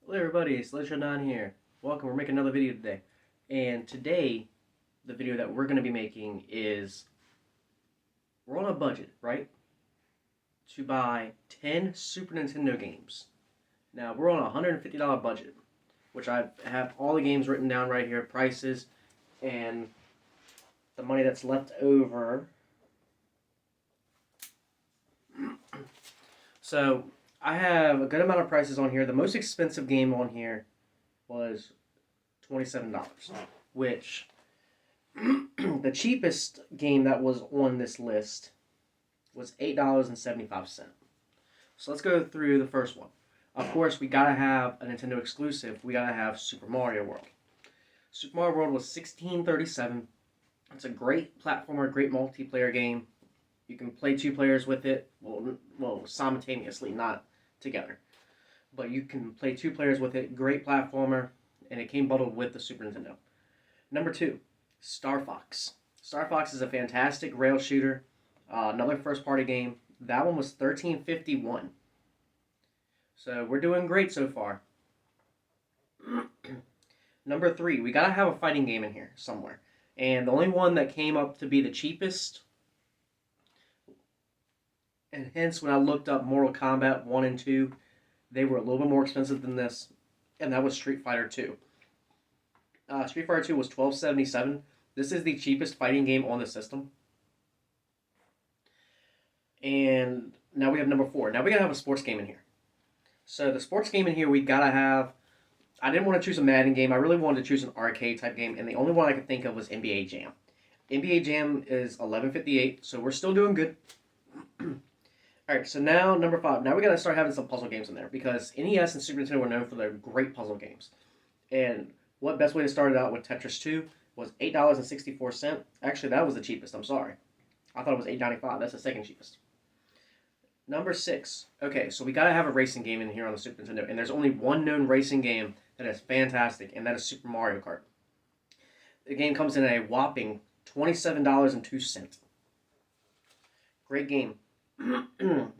Hello everybody, it's Legend9 here. Welcome, we're making another video today. And today, the video that we're going to be making is, we're on a budget, right? To buy 10 Super Nintendo games. Now, we're on a $150 budget, which I have all the games written down right here, prices, and the money that's left over. So, I have a good amount of prices on here. The most expensive game on here was $27, which the cheapest game that was on this list was $8.75. So let's go through the first one. Of course, we gotta have a Nintendo exclusive. We gotta have Super Mario World. Super Mario World was $16.37. It's a great platformer, great multiplayer game. You can play two players with it, well, simultaneously, not together. But you can play two players with it. Great platformer, and it came bundled with the Super Nintendo. Number 2, Star Fox. Star Fox is a fantastic rail shooter. Another first-party game. That one was $13.51. So we're doing great so far. Number 3, we gotta have a fighting game in here somewhere. And the only one that came up to be the cheapest, and hence when I looked up Mortal Kombat 1 and 2, they were a little bit more expensive than this, and that was Street Fighter 2. Street Fighter 2 was $12.77. This is the cheapest fighting game on the system. And now we have number 4. Now we gotta have a sports game in here. So the sports game in here, we gotta have. I didn't want to choose a Madden game. I really wanted to choose an arcade type game, and the only one I could think of was NBA Jam. NBA Jam is $11.58, so we're still doing good. Alright, so now number 5. Now we gotta start having some puzzle games in there because NES and Super Nintendo were known for their great puzzle games. And what best way to start it out with Tetris 2 was $8.64. Actually, that was the cheapest. I'm sorry. I thought it was $8.95. That's the second cheapest. Number 6. Okay, so we gotta have a racing game in here on the Super Nintendo, and there's only one known racing game that is fantastic, and that is Super Mario Kart. The game comes in at a whopping $27.02. Great game.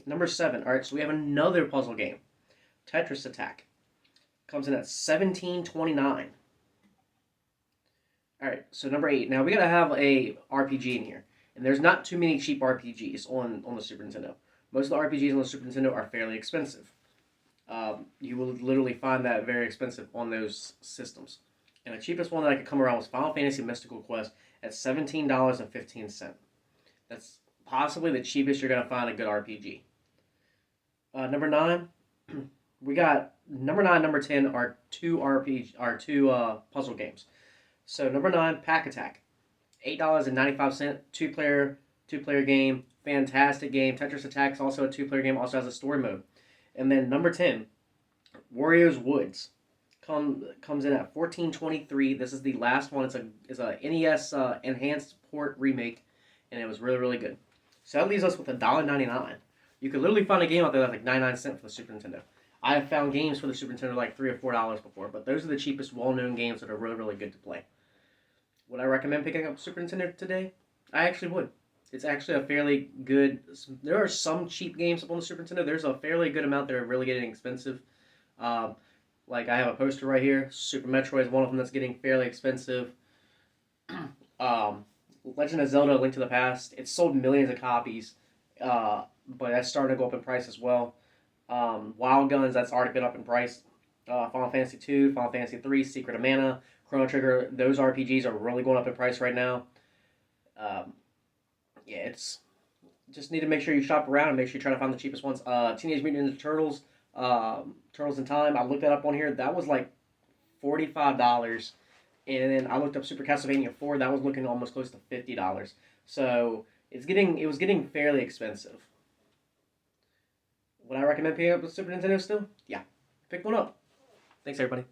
Number 7. Alright, so we have another puzzle game. Tetris Attack. Comes in at $17.29. Alright, so number 8. Now we gotta have a RPG in here. And there's not too many cheap RPGs on the Super Nintendo. Most of the RPGs on the Super Nintendo are fairly expensive. You will literally find that very expensive on those systems. And the cheapest one that I could come around was Final Fantasy Mystical Quest at $17.15. That's possibly the cheapest you're going to find a good RPG. Number 9, we got number 9, number 10 are two puzzle games. So number 9, Pack Attack, $8.95, two-player game, fantastic game. Tetris Attack is also a two-player game, also has a story mode. And then number 10, Wario's Woods, comes in at $14.23. This is the last one. It's a NES enhanced port remake, and it was really, really good. So that leaves us with $1.99. You could literally find a game out there that's like 99 cents for the Super Nintendo. I have found games for the Super Nintendo like $3 or $4 before, but those are the cheapest, well-known games that are really, really good to play. Would I recommend picking up Super Nintendo today? I actually would. It's actually a fairly good. There are some cheap games up on the Super Nintendo. There's a fairly good amount that are really getting expensive. Like I have a poster right here. Super Metroid is one of them that's getting fairly expensive. Legend of Zelda: Link to the Past. It's sold millions of copies, but that's starting to go up in price as well. Wild Guns, that's already been up in price. Final Fantasy 2, Final Fantasy 3, Secret of Mana, Chrono Trigger. Those RPGs are really going up in price right now. Yeah, it's just need to make sure you shop around and make sure you try to find the cheapest ones. Teenage Mutant Ninja Turtles, Turtles in Time. I looked that up on here. That was like $45, and then I looked up Super Castlevania 4. That was looking almost close to $50. So it was getting fairly expensive. Would I recommend picking up the Super Nintendo still? Yeah, pick one up. Thanks everybody.